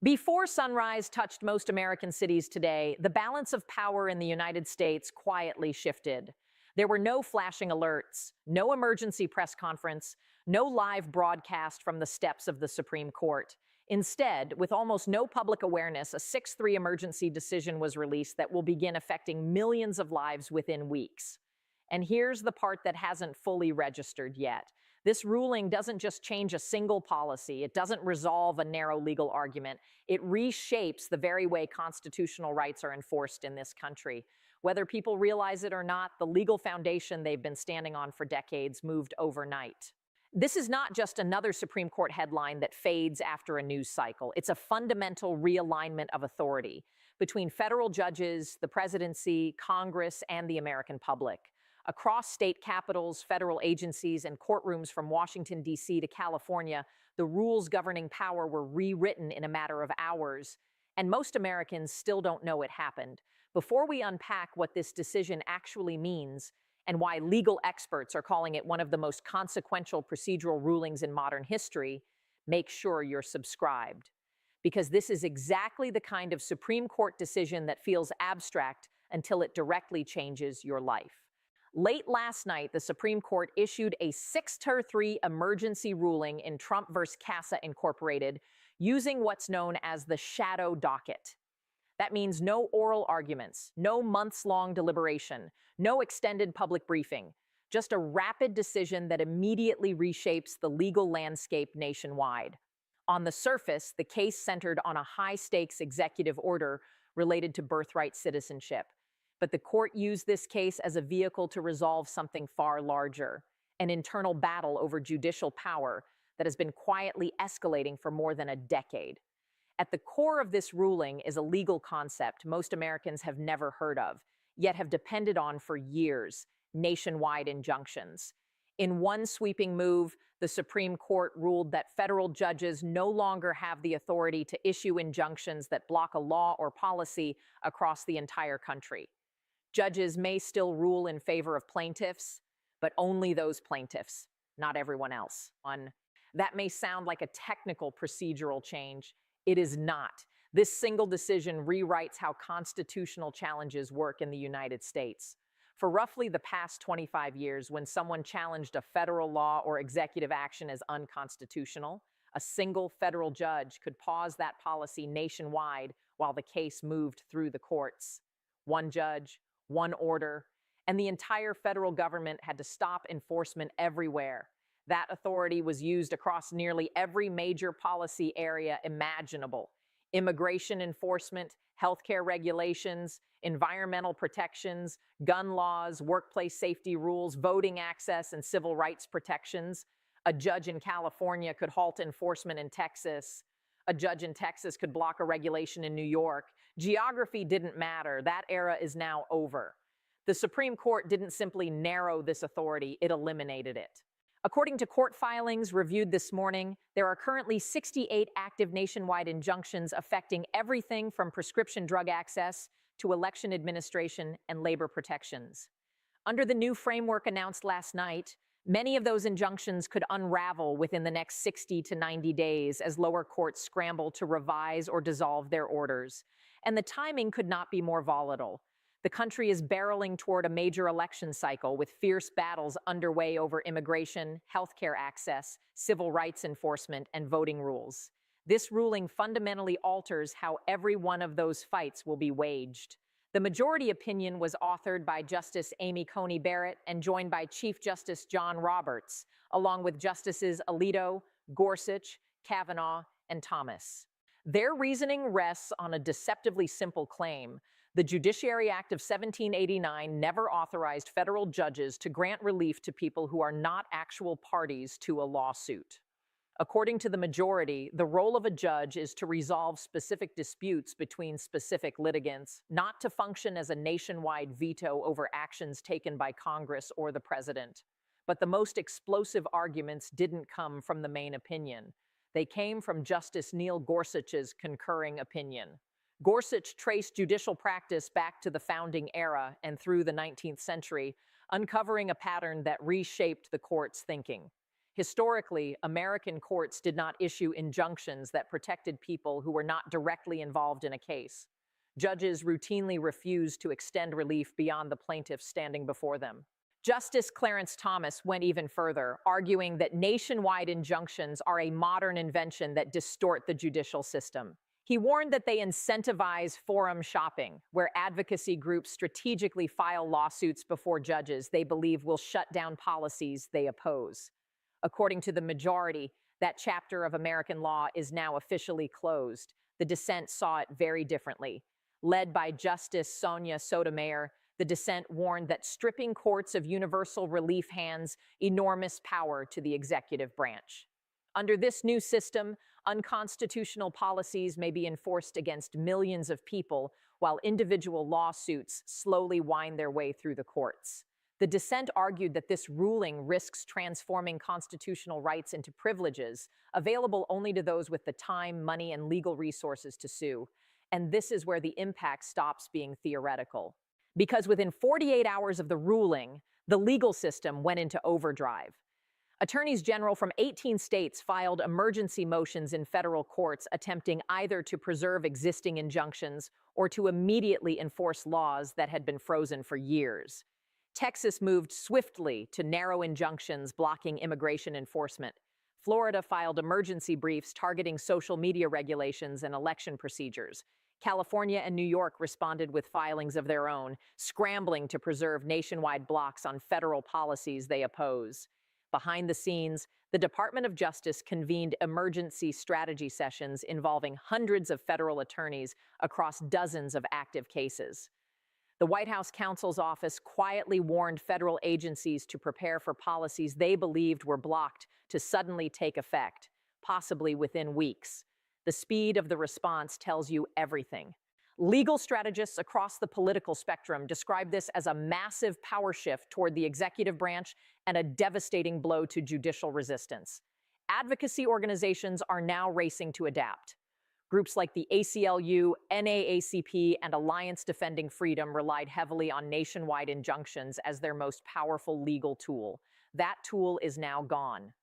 Before sunrise touched most American cities today, the balance of power in the United States quietly shifted. There were no flashing alerts, no emergency press conference, no live broadcast from the steps of the Supreme Court. Instead, with almost no public awareness, a 6-3 emergency decision was released that will begin affecting millions of lives within weeks. And here's the part that hasn't fully registered yet. This ruling doesn't just change a single policy. It doesn't resolve a narrow legal argument. It reshapes the very way constitutional rights are enforced in this country. Whether people realize it or not, the legal foundation they've been standing on for decades moved overnight. This is not just another Supreme Court headline that fades after a news cycle. It's a fundamental realignment of authority between federal judges, the presidency, Congress, and the American public. Across state capitals, federal agencies, and courtrooms from Washington, D.C. to California, the rules governing power were rewritten in a matter of hours, and most Americans still don't know it happened. Before we unpack what this decision actually means and why legal experts are calling it one of the most consequential procedural rulings in modern history, make sure you're subscribed. Because this is exactly the kind of Supreme Court decision that feels abstract until it directly changes your life. Late last night, the Supreme Court issued a 6-3 emergency ruling in Trump v. CASA Incorporated using what's known as the shadow docket. That means no oral arguments, no months-long deliberation, no extended public briefing, just a rapid decision that immediately reshapes the legal landscape nationwide. On the surface, the case centered on a high-stakes executive order related to birthright citizenship. But the court used this case as a vehicle to resolve something far larger, an internal battle over judicial power that has been quietly escalating for more than a decade. At the core of this ruling is a legal concept most Americans have never heard of, yet have depended on for years: nationwide injunctions. In one sweeping move, the Supreme Court ruled that federal judges no longer have the authority to issue injunctions that block a law or policy across the entire country. Judges may still rule in favor of plaintiffs, but only those plaintiffs, not everyone else. That may sound like a technical procedural change. It is not. This single decision rewrites how constitutional challenges work in the United States. For roughly the past 25 years, when someone challenged a federal law or executive action as unconstitutional, a single federal judge could pause that policy nationwide while the case moved through the courts. One judge, one order, and the entire federal government had to stop enforcement everywhere. That authority was used across nearly every major policy area imaginable: immigration enforcement, healthcare regulations, environmental protections, gun laws, workplace safety rules, voting access, and civil rights protections. A judge in California could halt enforcement in Texas. A judge in Texas could block a regulation in New York. Geography didn't matter. That era is now over. The Supreme Court didn't simply narrow this authority, it eliminated it. According to court filings reviewed this morning, there are currently 68 active nationwide injunctions affecting everything from prescription drug access to election administration and labor protections. Under the new framework announced last night, many of those injunctions could unravel within the next 60 to 90 days as lower courts scramble to revise or dissolve their orders. And the timing could not be more volatile. The country is barreling toward a major election cycle with fierce battles underway over immigration, healthcare access, civil rights enforcement, and voting rules. This ruling fundamentally alters how every one of those fights will be waged. The majority opinion was authored by Justice Amy Coney Barrett and joined by Chief Justice John Roberts, along with Justices Alito, Gorsuch, Kavanaugh, and Thomas. Their reasoning rests on a deceptively simple claim. The Judiciary Act of 1789 never authorized federal judges to grant relief to people who are not actual parties to a lawsuit. According to the majority, the role of a judge is to resolve specific disputes between specific litigants, not to function as a nationwide veto over actions taken by Congress or the president. But the most explosive arguments didn't come from the main opinion. They came from Justice Neil Gorsuch's concurring opinion. Gorsuch traced judicial practice back to the founding era and through the 19th century, uncovering a pattern that reshaped the court's thinking. Historically, American courts did not issue injunctions that protected people who were not directly involved in a case. Judges routinely refused to extend relief beyond the plaintiffs standing before them. Justice Clarence Thomas went even further, arguing that nationwide injunctions are a modern invention that distort the judicial system. He warned that they incentivize forum shopping, where advocacy groups strategically file lawsuits before judges they believe will shut down policies they oppose. According to the majority, that chapter of American law is now officially closed. The dissent saw it very differently. Led by Justice Sonia Sotomayor, the dissent warned that stripping courts of universal relief hands enormous power to the executive branch. Under this new system, unconstitutional policies may be enforced against millions of people, while individual lawsuits slowly wind their way through the courts. The dissent argued that this ruling risks transforming constitutional rights into privileges, available only to those with the time, money, and legal resources to sue. And this is where the impact stops being theoretical. Because within 48 hours of the ruling, the legal system went into overdrive. Attorneys general from 18 states filed emergency motions in federal courts attempting either to preserve existing injunctions or to immediately enforce laws that had been frozen for years. Texas moved swiftly to narrow injunctions blocking immigration enforcement. Florida filed emergency briefs targeting social media regulations and election procedures. California and New York responded with filings of their own, scrambling to preserve nationwide blocks on federal policies they oppose. Behind the scenes, the Department of Justice convened emergency strategy sessions involving hundreds of federal attorneys across dozens of active cases. The White House counsel's office quietly warned federal agencies to prepare for policies they believed were blocked to suddenly take effect, possibly within weeks. The speed of the response tells you everything. Legal strategists across the political spectrum describe this as a massive power shift toward the executive branch and a devastating blow to judicial resistance. Advocacy organizations are now racing to adapt. Groups like the ACLU, NAACP, and Alliance Defending Freedom relied heavily on nationwide injunctions as their most powerful legal tool. That tool is now gone.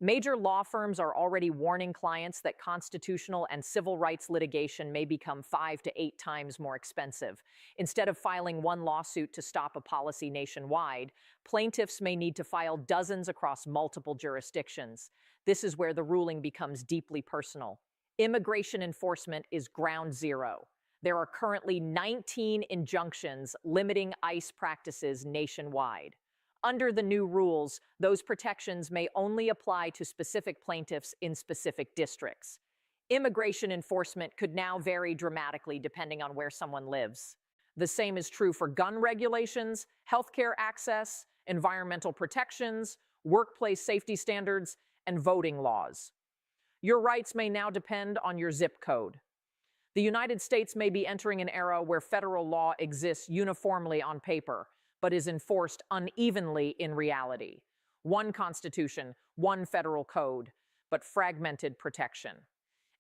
Major law firms are already warning clients that constitutional and civil rights litigation may become 5 to 8 times more expensive. Instead of filing one lawsuit to stop a policy nationwide, plaintiffs may need to file dozens across multiple jurisdictions. This is where the ruling becomes deeply personal. Immigration enforcement is ground zero. There are currently 19 injunctions limiting ICE practices nationwide. Under the new rules, those protections may only apply to specific plaintiffs in specific districts. Immigration enforcement could now vary dramatically depending on where someone lives. The same is true for gun regulations, healthcare access, environmental protections, workplace safety standards, and voting laws. Your rights may now depend on your zip code. The United States may be entering an era where federal law exists uniformly on paper, but is enforced unevenly in reality. One constitution, one federal code, but fragmented protection.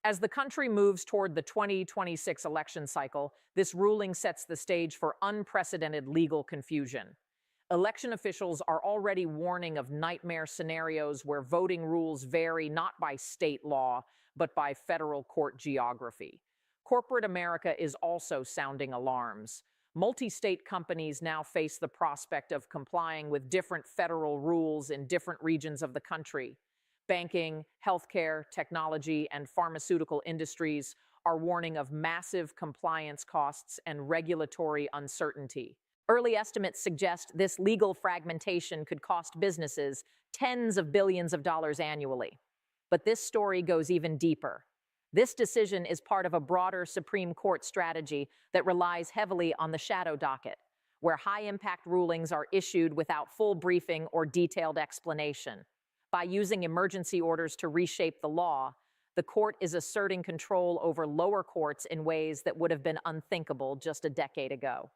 As the country moves toward the 2026 election cycle, this ruling sets the stage for unprecedented legal confusion. Election officials are already warning of nightmare scenarios where voting rules vary not by state law, but by federal court geography. Corporate America is also sounding alarms. Multi-state companies now face the prospect of complying with different federal rules in different regions of the country. Banking, healthcare, technology, and pharmaceutical industries are warning of massive compliance costs and regulatory uncertainty. Early estimates suggest this legal fragmentation could cost businesses tens of billions of dollars annually. But this story goes even deeper. This decision is part of a broader Supreme Court strategy that relies heavily on the shadow docket, where high-impact rulings are issued without full briefing or detailed explanation. By using emergency orders to reshape the law, the court is asserting control over lower courts in ways that would have been unthinkable just a decade ago.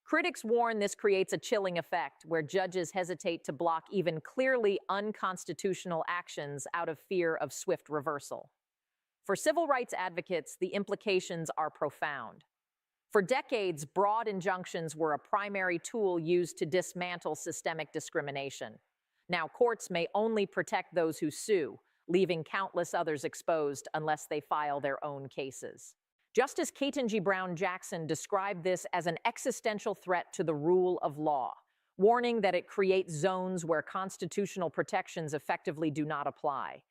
Critics warn this creates a chilling effect where judges hesitate to block even clearly unconstitutional actions out of fear of swift reversal. For civil rights advocates, the implications are profound. For decades, broad injunctions were a primary tool used to dismantle systemic discrimination. Now, courts may only protect those who sue, leaving countless others exposed unless they file their own cases. Justice Ketanji Brown Jackson described this as an existential threat to the rule of law, warning that it creates zones where constitutional protections effectively do not apply.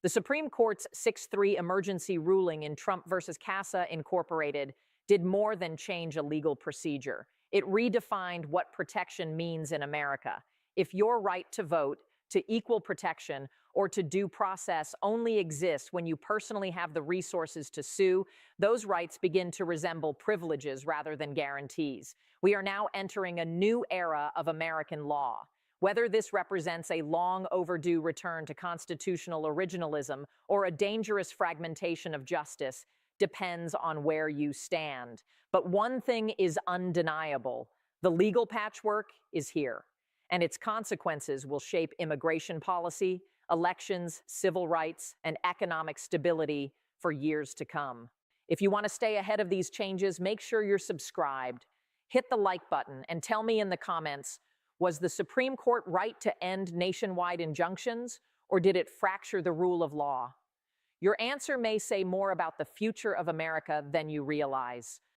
The Supreme Court's 6-3 emergency ruling in Trump versus Casa Incorporated did more than change a legal procedure. It redefined what protection means in America. If your right to vote, to equal protection, or to due process only exists when you personally have the resources to sue, those rights begin to resemble privileges rather than guarantees. We are now entering a new era of American law. Whether this represents a long overdue return to constitutional originalism or a dangerous fragmentation of justice depends on where you stand. But one thing is undeniable: the legal patchwork is here, and its consequences will shape immigration policy, elections, civil rights, and economic stability for years to come. If you want to stay ahead of these changes, make sure you're subscribed. Hit the like button and tell me in the comments, was the Supreme Court right to end nationwide injunctions, or did it fracture the rule of law? Your answer may say more about the future of America than you realize.